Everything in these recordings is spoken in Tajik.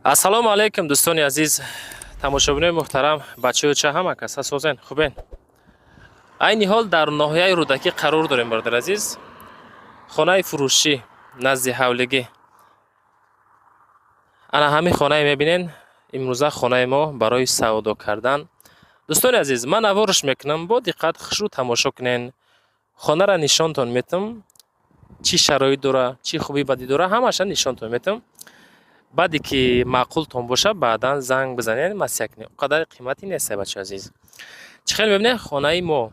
ассалому алайкум дӯстони азиз, тамошобинони муҳтарам, бачаҳо ча ҳама кас ҳастозен хубен. Айни ҳол дар ноҳияи Рӯдакӣ қарор дорем бародари азиз. Хонаи фурӯшӣ назди ҳавлигӣ. Ана ҳамин хонае мебинен. Имрӯза хонаи мо барои савдо кардан. Дӯстони азиз, ман авораш мекунам, бо диққат хушрӯ тамошо кунен. Хонара нишонтон метам, чӣ шароит дора, чӣ хуби бадӣ дора, ҳамаша нишонтон метам. баъде ки маъқултон боша, баъдан занг бизанед, масякне. Қадари қиматӣ нест бачаҳои азиз. Чӣ хел мебинед хонаи мо?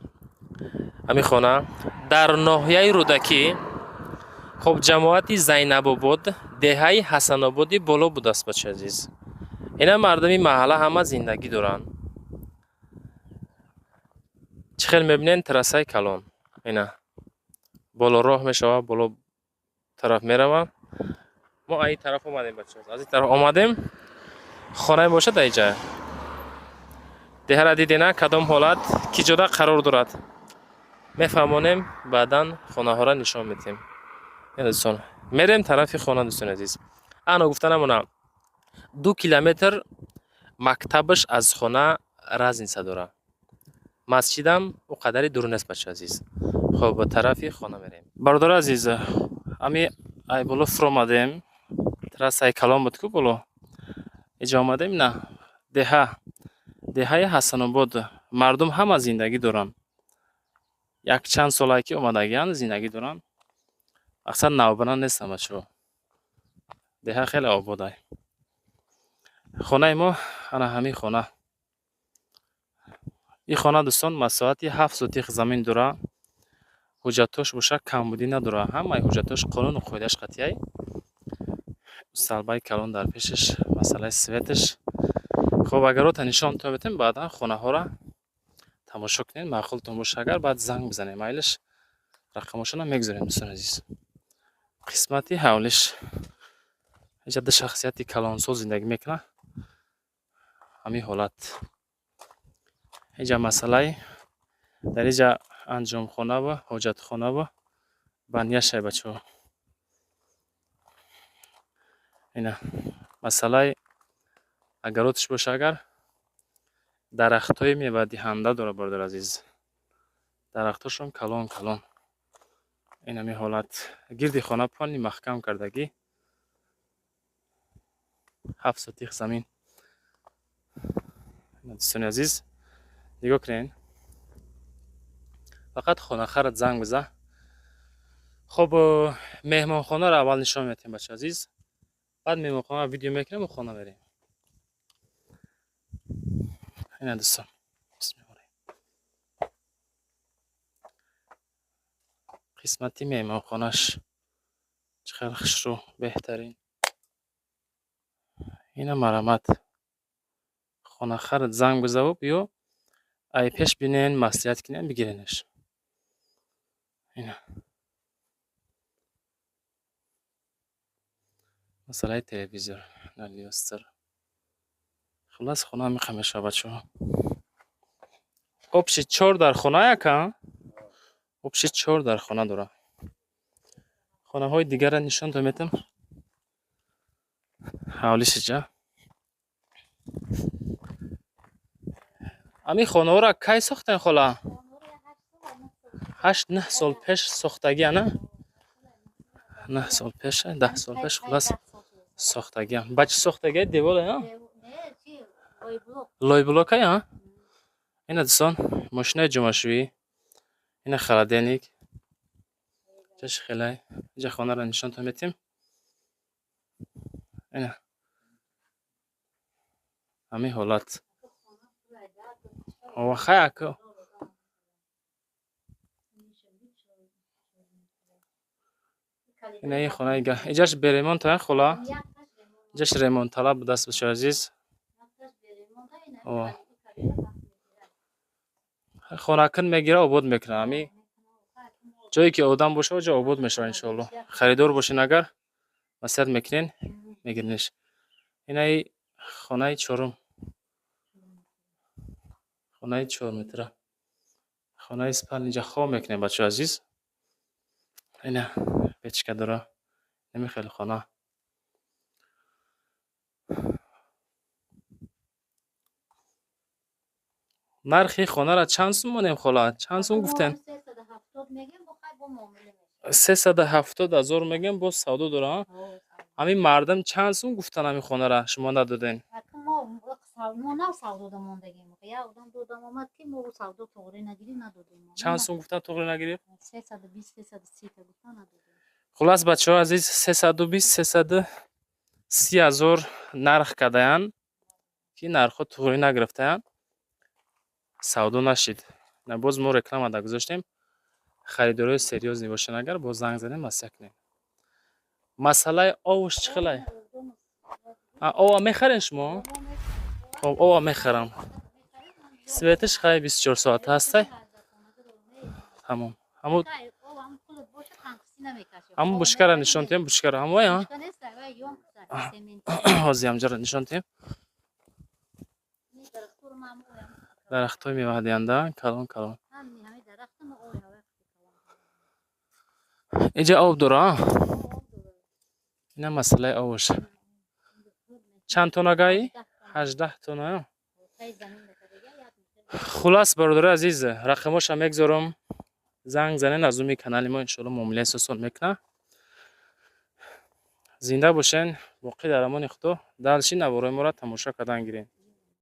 Ҳамин хона дар ноҳияи Рӯдакӣ, хоб ҷамоати Зайнабобод, деҳаи Ҳасанободи боло будааст бачаҳои азиз. Ина мардами маҳалла ҳама зиндагӣ доранд. Чӣ хел мебинед террасаи калон. Ина боло роҳ мешава, боло тараф мерава. мо аз ин тараф омадем бачаҳо. Аз ин тараф омадем. Хонаи бошад дар ин ҷо. Деҳара дидена кадом ҳолат ки ҷода қарор дорад. Мефаҳмонем, баъдан хонаҳоро нишон медиҳем. Дӯстон, мерем тарафи хона дӯстони азиз. Ано гуфта намонам 2 километр мактабаш аз хона разница дора. Масҷидам о қадари дур нест бачаҳои азиз. Хоб ба тарафи хона мерем. Бародари азиз, ами ай боло фур омадем. Террасаи калон буд ку боло. Иҷо омадем на деҳаи Ҳасанобод. Мардум ҳама зиндагӣ доранд. Якчанд солае ки омадагиянд, зиндагӣ доранд. Аксар навбана нестанд бачаҳо. Деҳа хеле обод ай. Хонаи мо ана ҳамин хона. ин хона дӯстон масоҳати 7 сотиқ замин дора. ҳуҷҷатош боша камбудӣ надора. Ҳамаи ҳуҷҷатош қонуну қоидааш қатъӣ ай. Салбаи калон дар пешаш, масъалаи светаш. Хоб агарота нишонтон метем, баъдан хонаҳоро тамошо кунед. Маъқултон боша, агар баъд занг бизанед. Майлаш рақамошона мегузорем дӯстони азиз. қисмати ҳавлиш ҷадда шахсияти калонсол зиндагӣ мекуна. Ҳамин ҳолат. Иҷа масъалаи дар иҷа анҷомхона ва ҳоҷатхона ва банияшай бачаҳо. Ина масъалаи агаротиш боша, агар дарахтҳои мевадиҳанда дора бародари азиз. Дарахтҳошон калон. Ин ҳамин ҳолат. Гирди хона пони маҳкам кардагӣ. 7 сотиқ замин. Дӯстони азиз, нигоҳ кунед. Фақат хонахарат занг биза. Хоб меҳмонхонаро аввал нишон медиҳем бачаҳои азиз. баъд меҳмонхонаро видео мекунем ва хона мерем. Ина дӯстон. қисмати меҳмонхонаш чӣ хел хушрӯ, беҳтарин. Ина марамат. Хонахарат занг бизаву биё ай пеш бинен, маслиҳат кунем, бигиренаш. Ина масъалаи телевизор, налиёстар. Хулас хона меқа мешава бачаҳо. Обши 4 дар хона яка? Обши 4 дар хона дора. Хонаҳои дигарро нишонтон метам. Ҳавлиши ҷа. Ами хонаҳоро кай сохтан хола? 8-9 сол пеш сохтагия на? 9 сол пеш, 10 сол пеш хулас сохтагия. Ба чӣ сохтагия девора я? Лойблока я? Ина дӯстон, мошинаи ҷомашӯӣ. Ина холодильник. Ҷаш хелай. Иҷа хонаро нишонтон метем. Ина ҳамин ҳолат. Ова хаяко. Ина ин хонаи га. Иҷаш беремонт ай хола. Иҷаш ремонт талаб будааст бачаҳои азиз. Ова. Хонакин мегира, обод мекуна. Ами ҷое ки одам боша, оҷа обод мешава иншоалло. Харидор бошен агар маслиҳат мекунен, мегирнеш. Ина ин хонаи 4. Хонаи 4 метра. Хонаи спални иҷа хоб мекунем бачаҳои азиз. Ина печка дора. Нами хеле хона. нархи хонара чанд сум монем хола? Чанд сум гуфтен? 370 میگیم بخوای با معامله میشه 370,000 мегем боз савдо дора. Ҳамин мардам чанд сум гуфтан ҳамин хонара шумо надоден? ما نه سودا داموندگیم یا آدم دادم اومد که ما سودا توغری نگیری ندادیم Чанд сум гуфтан тоғри нагирифт? 320 330 تا گفتن ندادیم Хулас бачаҳо азиз 320-330,000 нарх кардаянд ки нархҳо тоғри нагирифтаянд. Савдо нашид. На боз мо реклама да гузоштем. Харидорои серьёзӣ бошанд агар боз занг занем масъя кунем. Масъалаи овуш чӣ хелай? Ова мехарен шумо? Хоб ова мехарам. Светиш хай 24 соат ҳастай? Тамом. Ҳамун бушкара нишон тем, бушкара ҳамоя? Ҳози ҳамҷара нишон тем. дарахтҳои меваҳдиҳанда калон калон. Инҷа об дора? Ина масъалаи овуш. Чанд тонагаи? 18 тона. Хулас бародари азиз, рақамоша мегзорам. Занг занен аз уми канали мо иншоалло муомилаи осон мекуна. Зинда бошен, боқӣ дар амони Худо. Далши навораи моро тамошо кардан гирен.